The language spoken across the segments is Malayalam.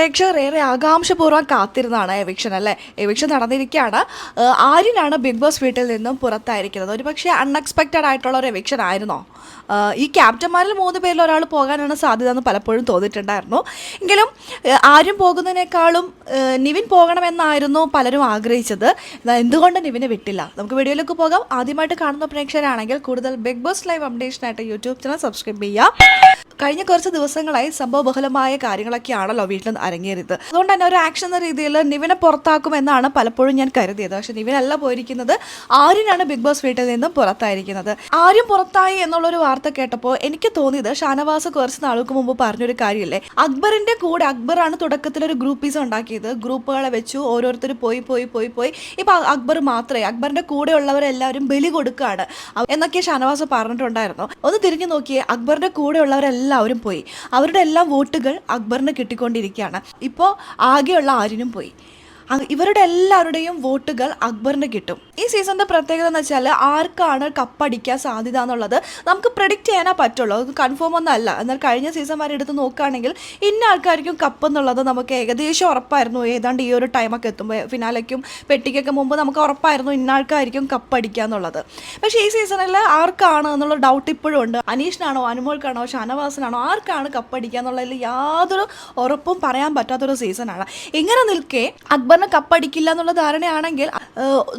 പ്രേക്ഷകർ ഏറെ ആകാംക്ഷപൂർവ്വം കാത്തിരുന്നതാണ് എവിക്ഷൻ അല്ലേ. എവിക്ഷൻ നടന്നിരിക്കുകയാണ്. ആര്യനാണ് ബിഗ് ബോസ് വീട്ടിൽ നിന്നും പുറത്തായിരിക്കുന്നത്. ഒരു പക്ഷേ അൺഎക്സ്പെക്റ്റഡ് ആയിട്ടുള്ള ഒരു എവിക്ഷൻ ആയിരുന്നോ? ഈ ക്യാപ്റ്റന്മാരിൽ 3 പേരിൽ ഒരാൾ പോകാനാണ് സാധ്യത എന്ന് പലപ്പോഴും തോന്നിയിട്ടുണ്ടായിരുന്നു. എങ്കിലും ആര്യം പോകുന്നതിനേക്കാളും നിവിൻ പോകണമെന്നായിരുന്നു പലരും ആഗ്രഹിച്ചത്. എന്തുകൊണ്ട് നിവിനെ വിട്ടില്ല? നമുക്ക് വീഡിയോയിലേക്ക് പോകാം. ആദ്യമായിട്ട് കാണുന്ന പ്രേക്ഷകരാണെങ്കിൽ കൂടുതൽ ബിഗ് ബോസ് ലൈവ് അപ്ഡേഷനായിട്ട് യൂട്യൂബ് ചാനൽ സബ്സ്ക്രൈബ് ചെയ്യുക. കഴിഞ്ഞ കുറച്ച് ദിവസങ്ങളായി സംഭവബഹുലമായ കാര്യങ്ങളൊക്കെയാണല്ലോ വീട്ടിൽ അരങ്ങേറിയത്. അതുകൊണ്ട് തന്നെ ഒരു ആക്ഷൻ എന്ന രീതിയിൽ നിവിനെ പുറത്താക്കുമെന്നാണ് പലപ്പോഴും ഞാൻ കരുതിയത്. പക്ഷെ നിവിനല്ല പോയിരിക്കുന്നത്, ആര്യനാണ് ബിഗ് ബോസ് വീട്ടിൽ നിന്നും പുറത്തായിരിക്കുന്നത്. ആര്യം പുറത്തായി എന്നുള്ളൊരു വാർത്ത കേട്ടപ്പോൾ എനിക്ക് തോന്നിയത് ഷാനവാസ് കുറച്ച് നാൾക്ക് മുമ്പ് പറഞ്ഞൊരു കാര്യമില്ലേ, അക്ബറിന്റെ കൂടെ അക്ബറാണ് തുടക്കത്തിലൊരു ഗ്രൂപ്പീസ് ഉണ്ടാക്കിയത്, ഗ്രൂപ്പുകളെ വെച്ചു, ഓരോരുത്തർ പോയി പോയി പോയി പോയി ഇപ്പൊ അക്ബർ മാത്രമേ, അക്ബറിന്റെ കൂടെ ഉള്ളവരെല്ലാവരും ബലി കൊടുക്കുകയാണ് എന്നൊക്കെ ഷാനവാസ് പറഞ്ഞിട്ടുണ്ടായിരുന്നു. ഒന്ന് തിരിഞ്ഞു നോക്കിയേ, അക്ബറിന്റെ കൂടെ ഉള്ളവരെല്ലാവരും പോയി, അവരുടെ എല്ലാം വോട്ടുകൾ അക്ബറിന് കിട്ടിക്കൊണ്ടിരിക്കുകയാണ്. ഇപ്പോൾ ആകെയുള്ള ആര്യനും പോയി. ഇവരുടെ എല്ലാവരുടെയും വോട്ടുകൾ അക്ബറിന് കിട്ടും. ഈ സീസണിന്റെ പ്രത്യേകത എന്ന് വെച്ചാൽ ആർക്കാണ് കപ്പടിക്കാൻ സാധ്യത എന്നുള്ളത് നമുക്ക് പ്രെഡിക്റ്റ് ചെയ്യാനേ പറ്റുള്ളൂ. അത് കൺഫേം ഒന്നും അല്ല. എന്നാൽ കഴിഞ്ഞ സീസൺ വരെ എടുത്ത് നോക്കുകയാണെങ്കിൽ ഇന്ന ആൾക്കാർക്കും കപ്പ് എന്നുള്ളത് നമുക്ക് ഏകദേശം ഉറപ്പായിരുന്നു. ഏതാണ്ട് ഈ ഒരു ടൈമൊക്കെ എത്തുമ്പോൾ, ഫിനാലയ്ക്കും പെട്ടിക്കൊക്കെ മുമ്പ് നമുക്ക് ഉറപ്പായിരുന്നു ഇന്ന ആൾക്കാർക്കും കപ്പടിക്കുക എന്നുള്ളത്. പക്ഷേ ഈ സീസണിൽ ആർക്കാണ് എന്നുള്ള ഡൗട്ട് ഇപ്പോഴും ഉണ്ട്. അനീഷിനാണോ, അനുമോൾക്കാണോ, ഷാനവാസിനാണോ, ആർക്കാണ് കപ്പടിക്കുക എന്നുള്ളതിൽ യാതൊരു ഉറപ്പും പറയാൻ പറ്റാത്തൊരു സീസണാണ്. ഇങ്ങനെ നിൽക്കെ അക്ബർ കപ്പടിക്കില്ല എന്നുള്ള ധാരണയാണെങ്കിൽ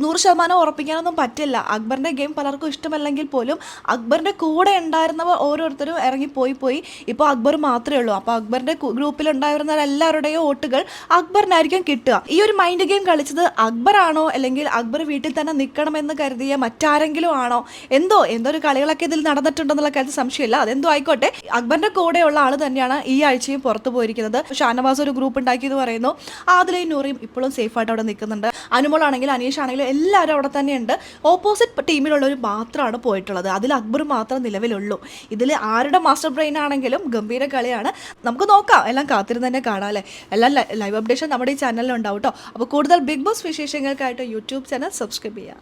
100% ഉറപ്പിക്കാനൊന്നും പറ്റില്ല. അക്ബറിന്റെ ഗെയിം പലർക്കും ഇഷ്ടമല്ലെങ്കിൽ പോലും അക്ബറിന്റെ കൂടെ ഉണ്ടായിരുന്നവർ ഓരോരുത്തരും ഇറങ്ങിപ്പോയി പോയി ഇപ്പോൾ അക്ബർ മാത്രമേ ഉള്ളൂ. അപ്പോൾ അക്ബറിന്റെ ഗ്രൂപ്പിൽ ഉണ്ടായിരുന്ന എല്ലാവരുടെയും വോട്ടുകൾ അക്ബറിനായിരിക്കും കിട്ടുക. ഈ ഒരു മൈൻഡ് ഗെയിം കളിച്ചത് അക്ബറാണോ, അല്ലെങ്കിൽ അക്ബർ വീട്ടിൽ തന്നെ നിൽക്കണമെന്ന് കരുതിയ മറ്റാരെങ്കിലും ആണോ? എന്തോ ഒരു കളികളൊക്കെ ഇതിൽ നടന്നിട്ടുണ്ടെന്നുള്ള കാര്യത്തിൽ സംശയമില്ല. അതെന്തോ ആയിക്കോട്ടെ, അക്ബറിന്റെ കൂടെയുള്ള ആൾ തന്നെയാണ് ഈ ആഴ്ചയും പുറത്തു പോയിരിക്കുന്നത്. ഷാനവാസ് ഒരു ഗ്രൂപ്പ് ഉണ്ടാക്കിയെന്ന് പറയുന്നു. ആദിലയും നൂറിയും ഇപ്പോഴും സേഫായിട്ട് അവിടെ നിൽക്കുന്നുണ്ട്. അനുമോളാണെങ്കിലും അനീഷ് ആണെങ്കിലും എല്ലാവരും അവിടെ തന്നെയുണ്ട്. ഓപ്പോസിറ്റ് ടീമിലുള്ളവർ മാത്രമാണ് പോയിട്ടുള്ളത്. അതിൽ അക്ബർ മാത്രം നിലവിലുള്ളൂ. ഇതിൽ ആരുടെ മാസ്റ്റർ ബ്രെയിൻ ആണെങ്കിലും ഗംഭീര കളിയാണ്. നമുക്ക് നോക്കാം, എല്ലാം കാത്തിരുന്ന് തന്നെ കാണാം അല്ലേ. എല്ലാം ലൈവ് അപ്ഡേഷൻ നമ്മുടെ ഈ ചാനലിൽ ഉണ്ടാവും കേട്ടോ. അപ്പോൾ കൂടുതൽ ബിഗ് ബോസ് വിശേഷങ്ങൾക്കായിട്ട് യൂട്യൂബ് ചാനൽ സബ്സ്ക്രൈബ് ചെയ്യാം.